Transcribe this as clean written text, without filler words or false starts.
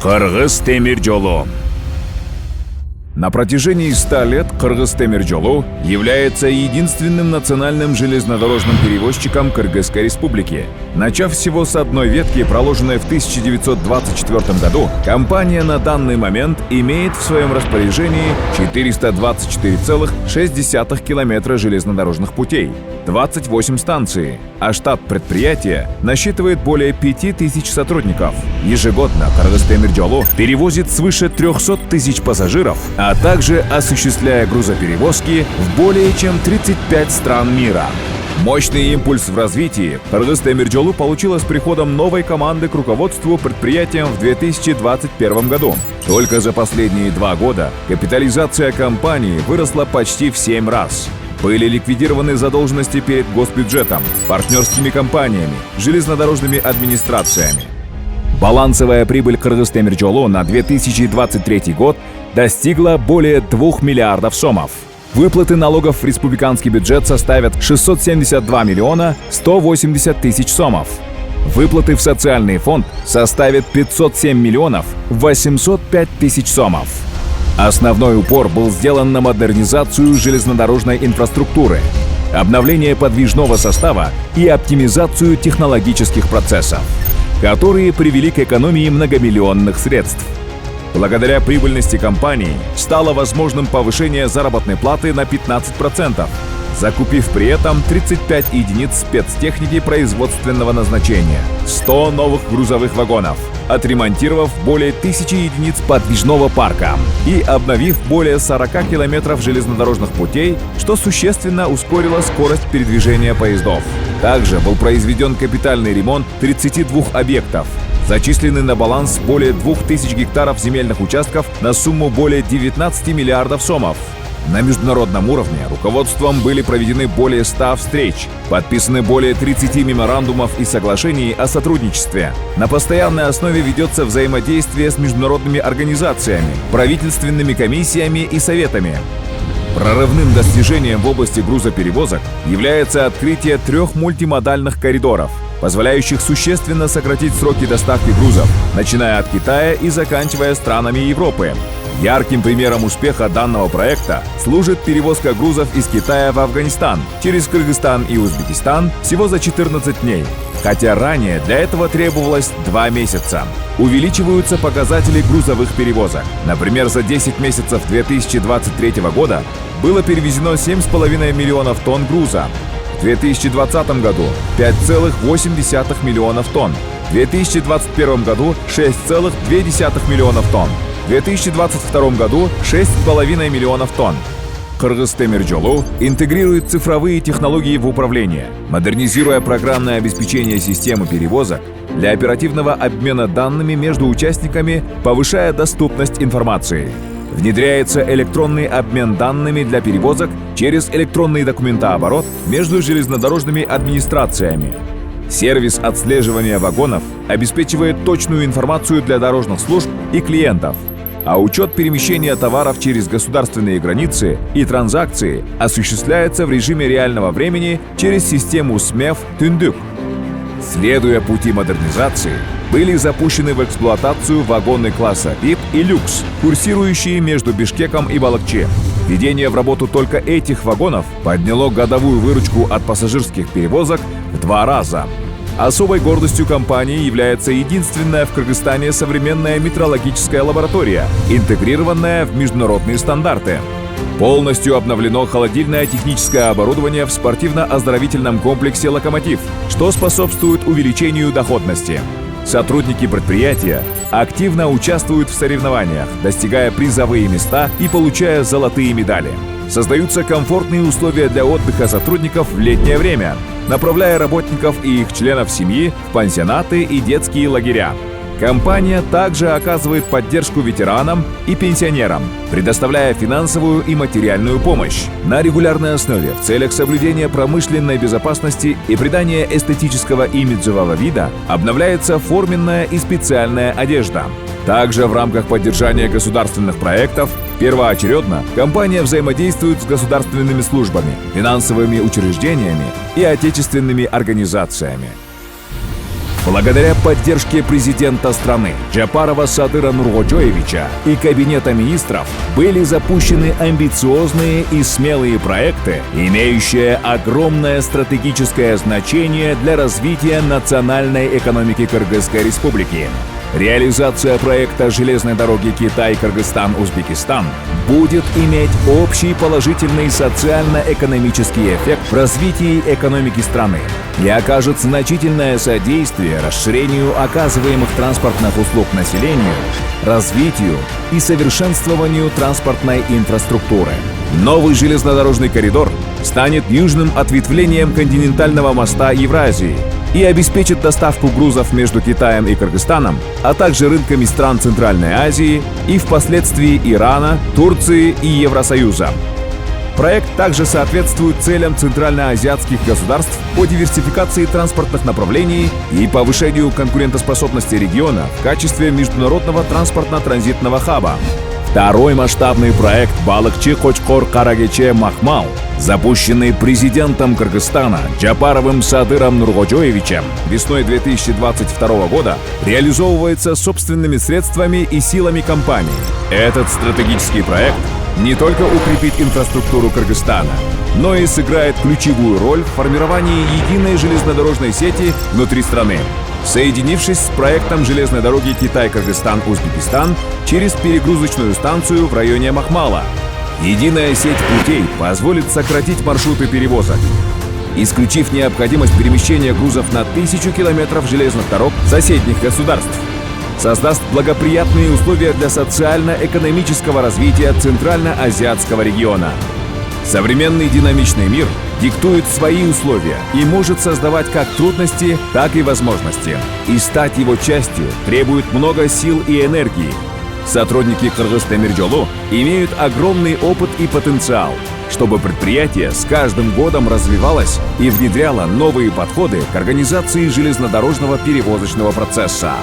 Кыргыз темир жолу. На протяжении 100 лет Кыргыз темир жолу является единственным национальным железнодорожным перевозчиком Кыргызской республики. Начав всего с одной ветки, проложенной в 1924 году, компания на данный момент имеет в своем распоряжении 424,6 километра железнодорожных путей, 28 станций, а штат предприятия насчитывает более 5000 сотрудников. Ежегодно Кыргыз темир жолу перевозит свыше 300 тысяч пассажиров, а также осуществляя грузоперевозки в более чем 35 стран мира. Мощный импульс в развитии Кыргыз темир жолу получила с приходом новой команды к руководству предприятием в 2021 году. Только за последние 2 года капитализация компании выросла почти в 7 раз. Были ликвидированы задолженности перед госбюджетом, партнерскими компаниями, железнодорожными администрациями. Балансовая прибыль Кыргыз темир жолу на 2023 год достигла более 2 миллиардов сомов. Выплаты налогов в республиканский бюджет составят 672 миллиона 180 тысяч сомов. Выплаты в социальный фонд составят 507 миллионов 805 тысяч сомов. Основной упор был сделан на модернизацию железнодорожной инфраструктуры, обновление подвижного состава и оптимизацию технологических процессов, которые привели к экономии многомиллионных средств. Благодаря прибыльности компании стало возможным повышение заработной платы на 15%, закупив при этом 35 единиц спецтехники производственного назначения, 100 новых грузовых вагонов, отремонтировав более 1000 единиц подвижного парка и обновив более 40 километров железнодорожных путей, что существенно ускорило скорость передвижения поездов. Также был произведен капитальный ремонт 32 объектов. Зачислены на баланс более 2000 гектаров земельных участков на сумму более 19 миллиардов сомов. На международном уровне руководством были проведены более 100 встреч, подписаны более 30 меморандумов и соглашений о сотрудничестве. На постоянной основе ведется взаимодействие с международными организациями, правительственными комиссиями и советами. Прорывным достижением в области грузоперевозок является открытие 3 мультимодальных коридоров, позволяющих существенно сократить сроки доставки грузов, начиная от Китая и заканчивая странами Европы. Ярким примером успеха данного проекта служит перевозка грузов из Китая в Афганистан через Кыргызстан и Узбекистан всего за 14 дней, хотя ранее для этого требовалось 2 месяца. Увеличиваются показатели грузовых перевозок. Например, за 10 месяцев 2023 года было перевезено 7,5 миллионов тонн груза. В 2020 году 5,8 миллионов тонн. В 2021 году 6,2 миллионов тонн. В 2022 году 6,5 миллионов тонн. Кыргыз темир жолу интегрирует цифровые технологии в управление, модернизируя программное обеспечение системы перевозок для оперативного обмена данными между участниками, повышая доступность информации. Внедряется электронный обмен данными для перевозок через электронный документооборот между железнодорожными администрациями. Сервис отслеживания вагонов обеспечивает точную информацию для дорожных служб и клиентов, а учет перемещения товаров через государственные границы и транзакции осуществляется в режиме реального времени через систему СМЕФ «Түндүк». Следуя пути модернизации, были запущены в эксплуатацию вагоны класса VIP и люкс, курсирующие между Бишкеком и Балыкчи. Введение в работу только этих вагонов подняло годовую выручку от пассажирских перевозок в 2 раза. Особой гордостью компании является единственная в Кыргызстане современная метрологическая лаборатория, интегрированная в международные стандарты. Полностью обновлено холодильное техническое оборудование в спортивно-оздоровительном комплексе «Локомотив», что способствует увеличению доходности. Сотрудники предприятия активно участвуют в соревнованиях, достигая призовые места и получая золотые медали. Создаются комфортные условия для отдыха сотрудников в летнее время, направляя работников и их членов семьи в пансионаты и детские лагеря. Компания также оказывает поддержку ветеранам и пенсионерам, предоставляя финансовую и материальную помощь. На регулярной основе в целях соблюдения промышленной безопасности и придания эстетического имиджевого вида обновляется форменная и специальная одежда. Также в рамках поддержания государственных проектов первоочередно компания взаимодействует с государственными службами, финансовыми учреждениями и отечественными организациями. Благодаря поддержке президента страны Джапарова Садыра Нургоджоевича и Кабинета министров были запущены амбициозные и смелые проекты, имеющие огромное стратегическое значение для развития национальной экономики Кыргызской Республики. Реализация проекта железной дороги Китай-Кыргызстан-Узбекистан будет иметь общий положительный социально-экономический эффект в развитии экономики страны и окажет значительное содействие расширению оказываемых транспортных услуг населению, развитию и совершенствованию транспортной инфраструктуры. Новый железнодорожный коридор станет южным ответвлением континентального моста Евразии и обеспечит доставку грузов между Китаем и Кыргызстаном, а также рынками стран Центральной Азии и впоследствии Ирана, Турции и Евросоюза. Проект также соответствует целям центральноазиатских государств по диверсификации транспортных направлений и повышению конкурентоспособности региона в качестве международного транспортно-транзитного хаба. Второй масштабный проект Балыкчы-Кочкор-Карагече-Махмал, запущенный президентом Кыргызстана Джапаровым Садыром Нургоджоевичем весной 2022 года, реализовывается собственными средствами и силами компании. Этот стратегический проект не только укрепит инфраструктуру Кыргызстана, но и сыграет ключевую роль в формировании единой железнодорожной сети внутри страны, соединившись с проектом железной дороги Китай-Кыргызстан-Узбекистан через перегрузочную станцию в районе Махмала. Единая сеть путей позволит сократить маршруты перевозок, исключив необходимость перемещения грузов на 1000 километров железных дорог соседних государств. Создаст благоприятные условия для социально-экономического развития Центральноазиатского региона. Современный динамичный мир диктует свои условия и может создавать как трудности, так и возможности. И стать его частью требует много сил и энергии. Сотрудники Кыргыз-Темиржолу имеют огромный опыт и потенциал, чтобы предприятие с каждым годом развивалось и внедряло новые подходы к организации железнодорожного перевозочного процесса.